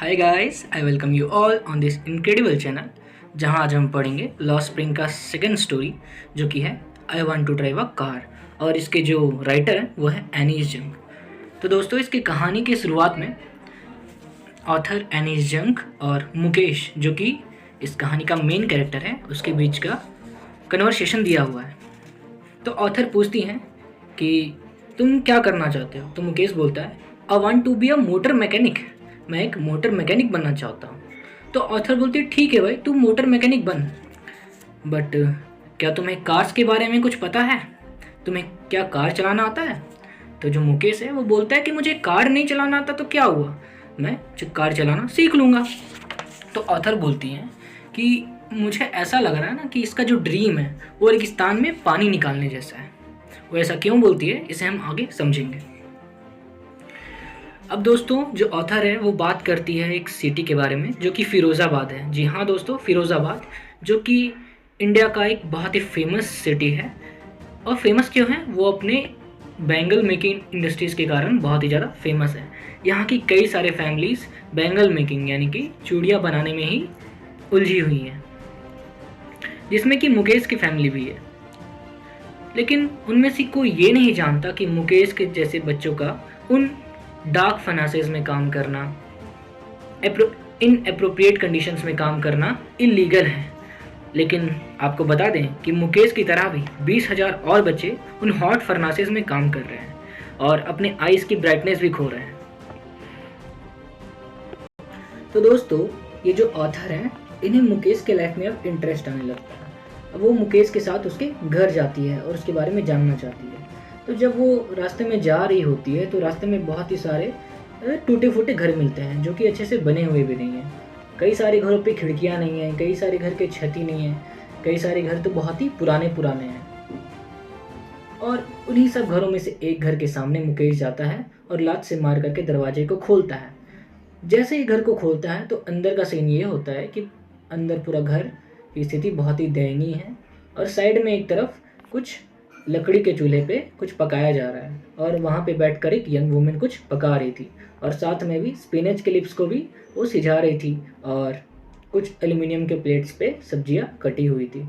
Hi guys, I welcome you all on this incredible channel जहां आज हम पढ़ेंगे लॉस्ट स्प्रिंग का सेकंड स्टोरी जो कि है I want to drive a car. और इसके जो राइटर हैं वो है एनीस जंग। तो दोस्तों, इसकी कहानी की शुरुआत में ऑथर एनीस जंग और मुकेश, जो कि इस कहानी का मेन कैरेक्टर है, उसके बीच का कन्वर्सेशन दिया हुआ है। तो ऑथर पूछती हैं कि तुम क्या करना चाहते हो। तो मुकेश बोलता है I want to be a motor mechanic, मैं एक मोटर मैकेनिक बनना चाहता हूँ। तो ऑथर बोलती है ठीक है भाई, तू मोटर मैकेनिक बन, बट क्या तुम्हें कार्स के बारे में कुछ पता है? तुम्हें क्या कार चलाना आता है? तो जो मुकेश है वो बोलता है कि मुझे कार नहीं चलाना आता तो क्या हुआ, मैं कार चलाना सीख लूँगा। तो ऑथर बोलती हैं कि मुझे ऐसा लग रहा है ना कि इसका जो ड्रीम है वो रेगिस्तान में पानी निकालने जैसा है। वो ऐसा क्यों बोलती है इसे हम आगे समझेंगे। अब दोस्तों, जो ऑथर है वो बात करती है एक सिटी के बारे में जो कि फ़िरोज़ाबाद है। जी हाँ दोस्तों, फ़िरोज़ाबाद, जो कि इंडिया का एक बहुत ही फेमस सिटी है। और फेमस क्यों है? वो अपने बैंगल मेकिंग इंडस्ट्रीज़ के कारण बहुत ही ज़्यादा फेमस है। यहाँ की कई सारे फैमिलीज़ बैंगल मेकिंग यानी कि चूड़ियाँ बनाने में ही उलझी हुई हैं, जिसमें कि मुकेश की फैमिली भी है। लेकिन उनमें से कोई ये नहीं जानता कि मुकेश के जैसे बच्चों का उन डार्क फनासेस में काम करना, इन अप्रोप्रिएट कंडीशंस में काम करना इलीगल है। लेकिन आपको बता दें कि मुकेश की तरह भी 20,000 और बच्चे उन हॉट फर्नासेस में काम कर रहे हैं और अपने आइज़ की ब्राइटनेस भी खो रहे हैं। तो दोस्तों, ये जो ऑथर हैं इन्हें मुकेश के लाइफ में अब इंटरेस्ट आने लगता है। अब वो मुकेश के साथ उसके घर जाती है और उसके बारे में जानना चाहती है। तो जब वो रास्ते में जा रही होती है तो रास्ते में बहुत ही सारे टूटे फूटे घर मिलते हैं जो कि अच्छे से बने हुए भी नहीं हैं। कई सारे घरों पे खिड़कियां नहीं हैं, कई सारे घर के छत ही नहीं है, कई सारे घर तो बहुत ही पुराने पुराने हैं। और उन्हीं सब घरों में से एक घर के सामने मुकेश जाता है और लात से मार करके दरवाजे को खोलता है। जैसे ही घर को खोलता है तो अंदर का सीन ये होता है कि अंदर पूरा घर की स्थिति बहुत ही दयनीय है और साइड में एक तरफ कुछ लकड़ी के चूल्हे पे कुछ पकाया जा रहा है और वहाँ पे बैठकर एक यंग वुमेन कुछ पका रही थी और साथ में भी स्पिनच के लिप्स को भी वो सिझा रही थी और कुछ एल्युमिनियम के प्लेट्स पे सब्जियाँ कटी हुई थी।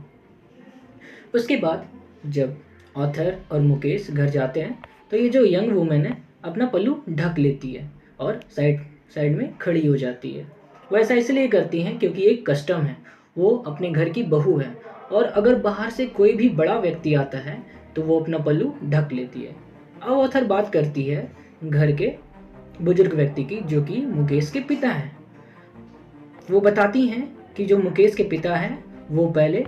उसके बाद जब ऑथर और मुकेश घर जाते हैं तो ये जो यंग वुमेन है अपना पल्लू ढक लेती है और साइड में खड़ी हो जाती है। वो ऐसा इसलिए करती हैं क्योंकि एक कस्टम है, वो अपने घर की बहू है और अगर बाहर से कोई भी बड़ा व्यक्ति आता है तो वो अपना पल्लू ढक लेती है। अब ऑथर बात करती है घर के बुजुर्ग व्यक्ति की जो कि मुकेश के पिता हैं। वो बताती हैं कि जो मुकेश के पिता हैं वो पहले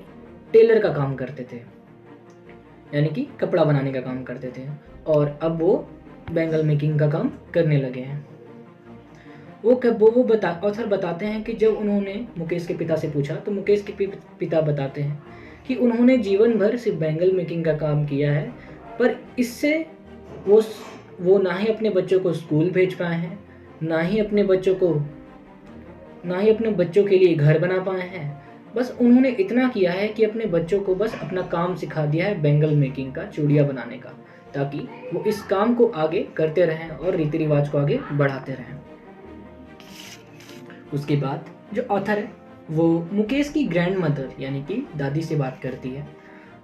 टेलर का काम करते थे, यानी कि कपड़ा बनाने का काम करते थे, और अब वो बैंगल मेकिंग का काम करने लगे हैं। ऑथर बताते हैं कि जब उन्होंने मुकेश के पिता से पूछा तो मुकेश के पिता बताते हैं कि उन्होंने जीवन भर सिर्फ बैंगल मेकिंग का काम किया है, पर इससे वो ना ही अपने बच्चों को स्कूल भेज पाए हैं, ना ही अपने बच्चों के लिए घर बना पाए हैं। बस उन्होंने इतना किया है कि अपने बच्चों को बस अपना काम सिखा दिया है बैंगल मेकिंग का, चूड़ियाँ बनाने का, ताकि वो इस काम को आगे करते रहें और रीति रिवाज को आगे बढ़ाते रहें। उसके बाद जो ऑथर है वो मुकेश की ग्रैंड मदर यानी कि दादी से बात करती है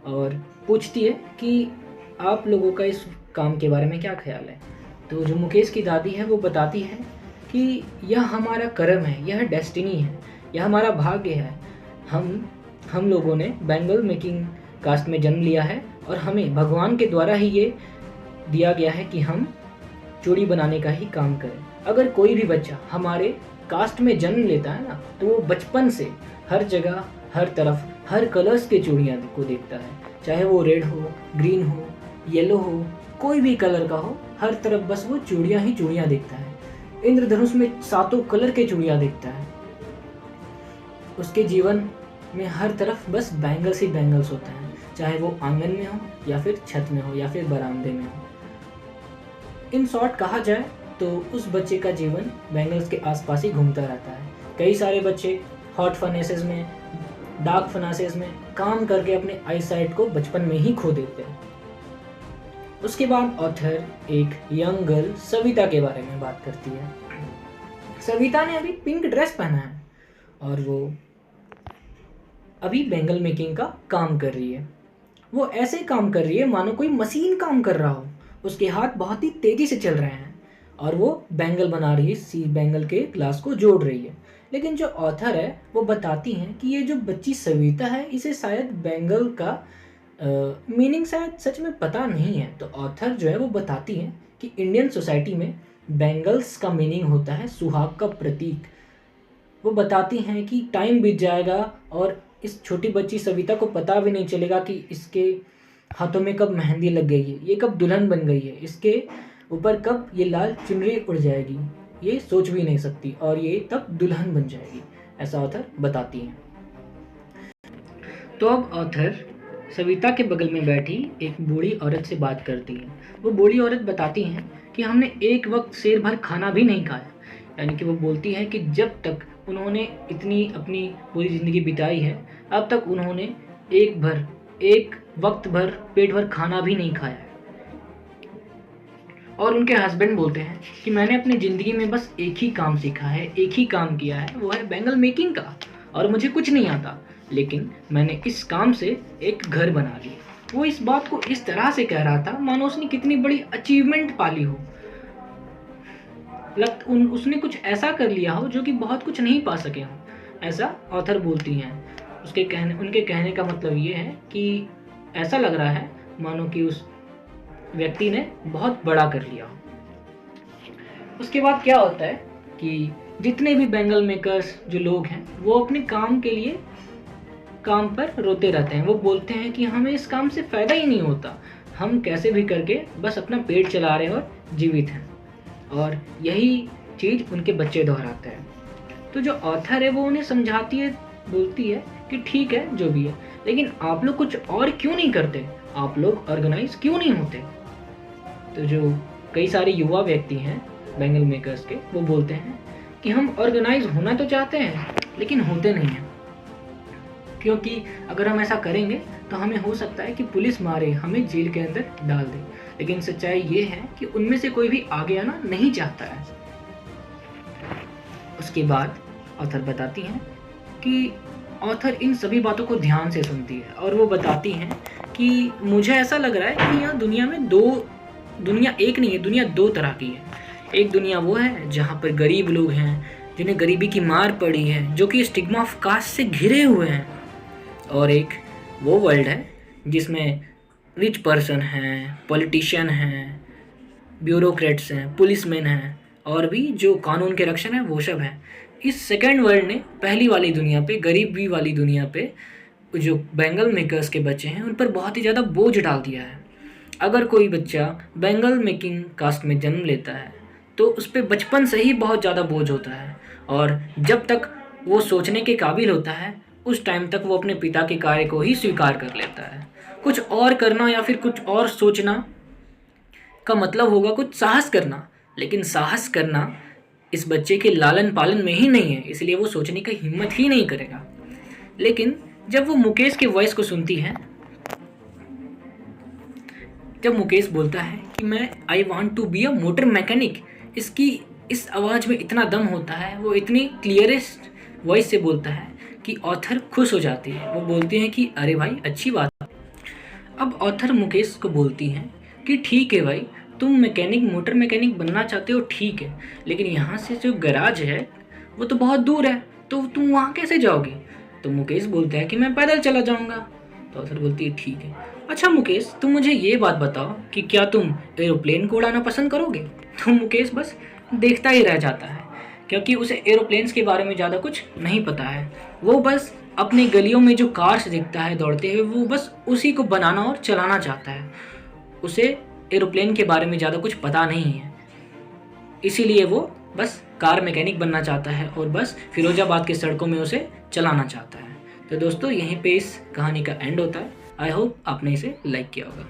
और पूछती है कि आप लोगों का इस काम के बारे में क्या ख्याल है। तो जो मुकेश की दादी है वो बताती है कि यह हमारा कर्म है, यह डेस्टिनी है, यह हमारा भाग्य है। हम लोगों ने बैंगल मेकिंग कास्ट में जन्म लिया है और हमें भगवान के द्वारा ही ये दिया गया है कि हम चूड़ी बनाने का ही काम करें। अगर कोई भी बच्चा हमारे कास्ट में जन्म लेता है ना तो वो बचपन से हर जगह, हर तरफ, हर कलर्स के चूड़ियाँ को देखता है, चाहे वो रेड हो, ग्रीन हो, येलो हो, कोई भी कलर का हो, हर तरफ बस वो चूड़ियाँ ही चूड़ियाँ देखता है। इंद्रधनुष में 7 कलर के चूड़ियाँ देखता है। उसके जीवन में हर तरफ बस बैंगल्स ही बैंगल्स होते हैं, चाहे वो आंगन में हो या फिर छत में हो या फिर बरामदे में हो। इन शॉर्ट कहा जाए तो उस बच्चे का जीवन बैंगल्स के आसपास ही घूमता रहता है। कई सारे बच्चे हॉट फर्नेसेस में, डार्क फर्नेसेस में काम करके अपने आई साइट को बचपन में ही खो देते हैं। उसके बाद ऑथर एक यंग गर्ल सविता के बारे में बात करती है। सविता ने अभी पिंक ड्रेस पहना है और वो अभी बैंगल मेकिंग का काम कर रही है। वो ऐसे काम कर रही है मानो कोई मशीन काम कर रहा हो। उसके हाथ बहुत ही तेज़ी से चल रहे हैं और वो बैंगल बना रही है, सी बैंगल के ग्लास को जोड़ रही है। लेकिन जो ऑथर है वो बताती हैं कि ये जो बच्ची सविता है इसे शायद बैंगल का मीनिंग शायद सच में पता नहीं है। तो ऑथर जो है वो बताती हैं कि इंडियन सोसाइटी में बैंगल्स का मीनिंग होता है सुहाग का प्रतीक। वो बताती हैं कि टाइम बीत जाएगा और इस छोटी बच्ची सविता को पता भी नहीं चलेगा कि इसके हाथों में कब मेहंदी लग गई है, ये कब दुल्हन बन गई है, इसके ऊपर कब ये लाल चुनरी उड़ जाएगी, ये सोच भी नहीं सकती और ये तब दुल्हन बन जाएगी, ऐसा ऑथर बताती हैं। तो अब ऑथर सविता के बगल में बैठी एक बूढ़ी औरत से बात करती है। वो बूढ़ी औरत बताती हैं कि हमने एक वक्त शेर भर खाना भी नहीं खाया। यानी कि वो बोलती है कि जब तक उन्होंने इतनी अपनी पूरी ज़िंदगी बिताई है अब तक उन्होंने एक वक्त भर पेट भर खाना भी नहीं खाया है। और उनके हस्बैंड बोलते हैं कि मैंने अपनी ज़िंदगी में बस एक ही काम सीखा है, एक ही काम किया है, वो है बैंगल मेकिंग का, और मुझे कुछ नहीं आता, लेकिन मैंने इस काम से एक घर बना लिया। वो इस बात को इस तरह से कह रहा था मानो उसने कितनी बड़ी अचीवमेंट पाली हो। उसने कुछ ऐसा कर लिया हो जो कि बहुत कुछ नहीं पा सके हो, ऐसा ऑथर बोलती हैं। उनके कहने का मतलब ये है कि ऐसा लग रहा है मानो कि उस व्यक्ति ने बहुत बड़ा कर लिया हो। उसके बाद क्या होता है कि जितने भी बैंगल मेकर्स जो लोग हैं वो अपने काम के लिए काम पर रोते रहते हैं। वो बोलते हैं कि हमें इस काम से फ़ायदा ही नहीं होता, हम कैसे भी करके बस अपना पेट चला रहे हैं और जीवित हैं। और यही चीज़ उनके बच्चे दोहराते हैं। तो जो ऑथर है वो उन्हें समझाती है, बोलती है कि ठीक है जो भी है, लेकिन आप लोग कुछ और क्यों नहीं करते, आप लोग ऑर्गेनाइज क्यों नहीं होते। तो जो कई सारे युवा व्यक्ति हैं बैंगल मेकर्स के, वो बोलते हैं कि हम ऑर्गेनाइज होना तो चाहते हैं लेकिन होते नहीं हैं, क्योंकि अगर हम ऐसा करेंगे तो हमें हो सकता है कि पुलिस मारे, हमें जेल के अंदर डाल दे। लेकिन सच्चाई ये है कि उनमें से कोई भी आगे आना नहीं चाहता है। उसके बाद ऑथर बताती हैं कि ऑथर इन सभी बातों को ध्यान से सुनती है और वो बताती हैं कि मुझे ऐसा लग रहा है कि यहाँ दुनिया एक नहीं है, दुनिया दो तरह की है। एक दुनिया वो है जहाँ पर गरीब लोग हैं जिन्हें गरीबी की मार पड़ी है, जो कि स्टिग्मा ऑफ कास्ट से घिरे हुए हैं, और एक वो वर्ल्ड है जिसमें रिच पर्सन हैं, पॉलिटिशियन हैं, ब्यूरोक्रेट्स हैं, पुलिसमैन हैं और भी जो कानून के रक्षक हैं वो सब हैं। इस सेकेंड वर्ल्ड ने पहली वाली दुनिया पे, गरीबी वाली दुनिया पे जो बैंगल मेकर्स के बच्चे हैं उन पर बहुत ही ज़्यादा बोझ डाल दिया है। अगर कोई बच्चा बैंगल मेकिंग कास्ट में जन्म लेता है तो उस पर बचपन से ही बहुत ज़्यादा बोझ होता है, और जब तक वो सोचने के काबिल होता है उस टाइम तक वो अपने पिता के कार्य को ही स्वीकार कर लेता है। कुछ और करना या फिर कुछ और सोचना का मतलब होगा कुछ साहस करना, लेकिन साहस करना इस बच्चे के लालन पालन में ही नहीं है, इसलिए वो सोचने की हिम्मत ही नहीं करेगा। लेकिन जब वो मुकेश के वॉइस को सुनती है, जब मुकेश बोलता है कि मैं I want to be a motor mechanic, इसकी इस आवाज़ में इतना दम होता है, वो इतनी क्लियरेस्ट वॉइस से बोलता है कि ऑथर खुश हो जाती है। वो बोलती हैं कि अरे भाई अच्छी बात है। अब ऑथर मुकेश को बोलती हैं कि ठीक है भाई, तुम मोटर मैकेनिक बनना चाहते हो, ठीक है, लेकिन यहाँ से जो गैराज है वो तो बहुत दूर है, तो तुम वहाँ कैसे जाओगे। तो मुकेश बोलता है कि मैं पैदल चला जाऊँगा। तो ऑथर बोलती है ठीक है, अच्छा मुकेश तुम मुझे ये बात बताओ कि क्या तुम एरोप्लेन को उड़ाना पसंद करोगे। तो मुकेश बस देखता ही रह जाता है, क्योंकि उसे एरोप्लेन्स के बारे में ज़्यादा कुछ नहीं पता है। वो बस अपनी गलियों में जो कार्स दिखता है दौड़ते हुए, वो बस उसी को बनाना और चलाना चाहता है। उसे एरोप्लेन के बारे में ज़्यादा कुछ पता नहीं है, इसीलिए वो बस कार मैकेनिक बनना चाहता है और बस फिरोजाबाद की सड़कों में उसे चलाना चाहता है। तो दोस्तों यहीं पे इस कहानी का एंड होता है। आई होप आपने इसे लाइक किया होगा।